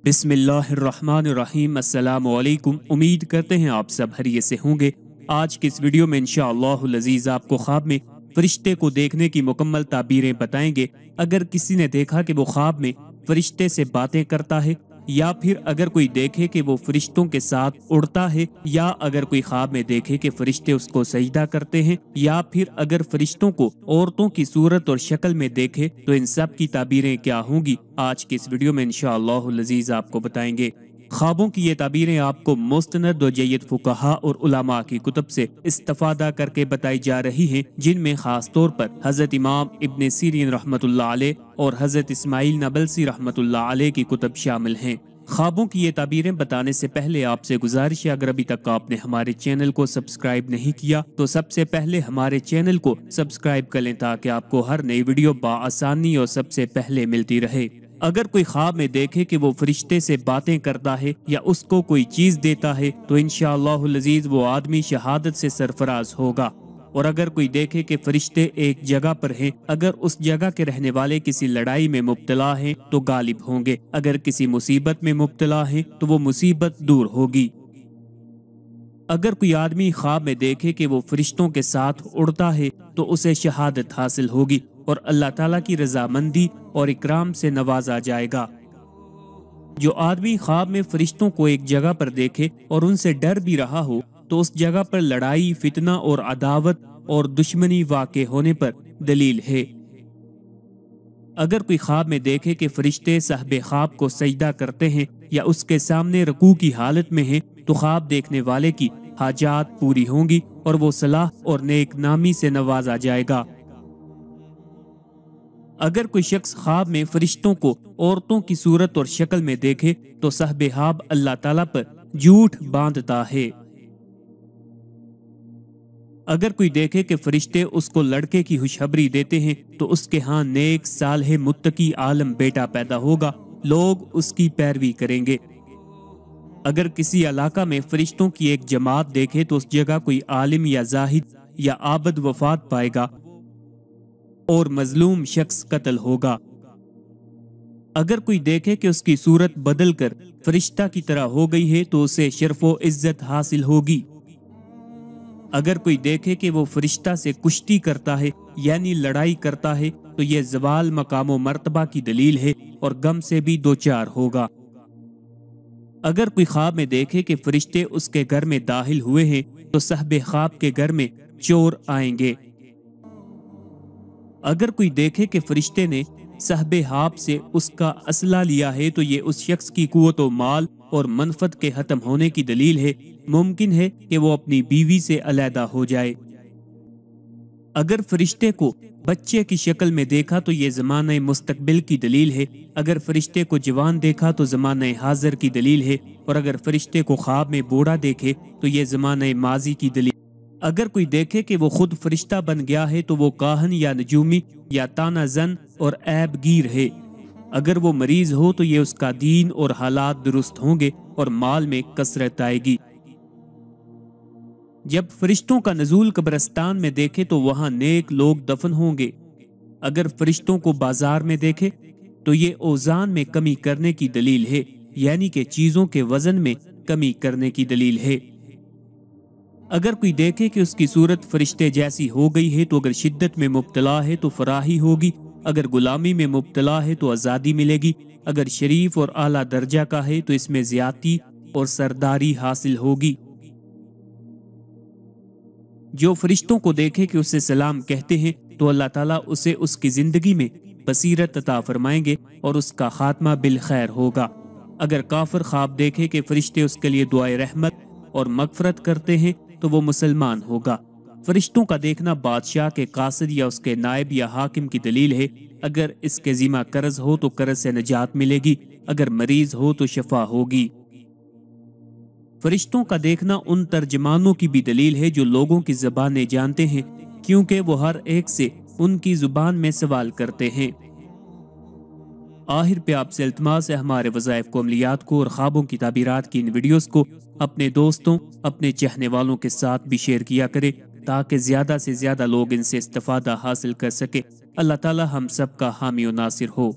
बिस्मिल्लाहिर्रहमानिर्रहीम। अस्सलाम वालेकुम। उम्मीद करते हैं आप सब खैरियत से होंगे। आज के इस वीडियो में इंशाअल्लाहुल अज़ीज़ आपको ख्वाब में फरिश्ते को देखने की मुकम्मल ताबीरें बताएंगे। अगर किसी ने देखा कि वो ख्वाब में फरिश्ते से बातें करता है, या फिर अगर कोई देखे कि वो फरिश्तों के साथ उड़ता है, या अगर कोई ख्वाब में देखे कि फरिश्ते उसको सजदा करते हैं, या फिर अगर फरिश्तों को औरतों की सूरत और शक्ल में देखे, तो इन सब की ताबीरें क्या होंगी आज के इस वीडियो में इंशाअल्लाहुल अज़ीज़ आपको बताएंगे। ख्वाबों की ये ताबीरें आपको मुस्तनद और जय्यद फुक़हा और उलमा की कुतुब से इस्तिफ़ादा करके बताई जा रही हैं, जिनमें खास तौर पर हज़रत इमाम इब्न सीरीन रहमतुल्लाह अलैह और हज़रत इस्माइल नबलसी रहमतुल्लाह अलैह की कुतुब शामिल हैं। ख्वाबों की ये ताबीरें बताने से पहले आपसे गुजारिश है, अगर अभी तक आपने हमारे चैनल को सब्सक्राइब नहीं किया तो सबसे पहले हमारे चैनल को सब्सक्राइब कर लें, ताकि आपको हर नई वीडियो बाआसानी और सबसे पहले मिलती रहे। अगर कोई ख्वाब में देखे कि वो फरिश्ते से बातें करता है या उसको कोई चीज देता है, तो इंशाअल्लाहुल अज़ीज़ वो आदमी शहादत से सरफराज होगा। और अगर कोई देखे कि फरिश्ते एक जगह पर हैं, अगर उस जगह के रहने वाले किसी लड़ाई में मुब्तला हैं तो गालिब होंगे, अगर किसी मुसीबत में मुब्तला हैं तो वो मुसीबत दूर होगी। अगर कोई आदमी ख्वाब में देखे कि वो फरिश्तों के साथ उड़ता है तो उसे शहादत हासिल होगी और अल्लाह ताला की रजामंदी और इकराम से नवाजा जाएगा। जो आदमी ख्वाब में फरिश्तों को एक जगह पर देखे और उनसे डर भी रहा हो, तो उस जगह पर लड़ाई, फितना और अदावत और दुश्मनी वाक़े होने पर दलील है। अगर कोई ख्वाब में देखे कि फरिश्ते साहब ख्वाब को सजदा करते हैं या उसके सामने रुकू की हालत में हैं, तो ख्वाब देखने वाले की हाजात पूरी होंगी और वो सलाह और नेक नामी से नवाजा जाएगा। अगर कोई शख्स ख्वाब में फरिश्तों को औरतों की सूरत और शक्ल में देखे, तो साहब ख्वाब अल्लाह ताला पर झूठ बांधता है। अगर कोई देखे कि फरिश्ते उसको लड़के की खुशखबरी देते हैं, तो उसके यहाँ नेक सालेह मुत्तकी आलम बेटा पैदा होगा, लोग उसकी पैरवी करेंगे। अगर किसी इलाका में फरिश्तों की एक जमात देखे, तो उस जगह कोई आलिम या जाहिद या आबद वफात पाएगा और मजलूम शख्स कत्ल होगा। अगर कोई देखे कि उसकी सूरत बदल कर फरिश्ता की तरह हो गई है, तो उसे शर्फो इज्जत हासिल होगी। अगर कोई देखे कि वो फरिश्ता से कुश्ती करता है यानी लड़ाई करता है, तो यह ज़वाल मकाम मर्तबा की दलील है और गम से भी दो चार होगा। अगर कोई ख्वाब में देखे कि फरिश्ते उसके घर में दाखिल हुए हैं, तो साहब ख्वाब के घर में चोर आएंगे। अगर कोई देखे कि फरिश्ते ने साहब ख्वाब से उसका असला लिया है, तो ये उस शख्स की कुव्वत व माल और मनफत के खत्म होने की दलील है। मुमकिन है कि वो अपनी बीवी से अलहदा हो जाए। अगर फरिश्ते को बच्चे की शक्ल में देखा, तो ये ज़माने मुस्तकबिल की दलील है। अगर फरिश्ते को जवान देखा तो ज़माने हाजिर की दलील है, और अगर फरिश्ते को ख्वाब में बूढ़ा देखे तो ये ज़माने माजी की दलील। अगर कोई देखे कि वो खुद फरिश्ता बन गया है, तो वो काहन या नजूमी या ताना जन और ऐब गिर है। अगर वो मरीज हो तो ये उसका दीन और हालात दुरुस्त होंगे और माल में कसरत आएगी। जब फरिश्तों का नजूल कब्रिस्तान में देखे, तो वहां नेक लोग दफन होंगे। अगर फरिश्तों को बाजार में देखे, तो ये औजान में कमी करने की दलील है, यानी कि चीजों के वजन में कमी करने की दलील है। अगर कोई देखे कि उसकी सूरत फरिश्ते जैसी हो गई है, तो अगर शिद्दत में मुब्तला है तो फराही होगी, अगर गुलामी में मुब्तला है तो आज़ादी मिलेगी, अगर शरीफ और आला दर्जा का है तो इसमें ज़्यादती और सरदारी हासिल होगी। जो फरिश्तों को देखे कि उसे सलाम कहते हैं, तो अल्लाह ताला उसे उसकी जिंदगी में बसीरत अता फरमाएंगे और उसका खात्मा बिल खैर होगा। अगर काफिर ख्वाब देखे कि फरिश्ते उसके लिए दुआए रहमत और मगफरत करते हैं, तो वो मुसलमान होगा। फरिश्तों का देखना बादशाह के कासिद या उसके नायब या हाकिम की दलील है। अगर इसके ज़िम्मा कर्ज हो तो कर्ज से निजात मिलेगी, अगर मरीज हो तो शफा होगी। फरिश्तों का देखना उन तर्जमानों की भी दलील है जो लोगों की ज़बानें जानते हैं, क्योंकि वो हर एक से उनकी जुबान में सवाल करते हैं। आखिर पे आपसे इल्तिमास है, हमारे वज़ाइफ को, अमलियात को और ख्वाबों की ताबीरात की इन वीडियोस को अपने दोस्तों, अपने चाहने वालों के साथ भी शेयर किया करें, ताकि ज़्यादा से ज़्यादा लोग इनसे इस्तिफादा हासिल कर सके। अल्लाह ताला हम सब का हामी और नासिर हो।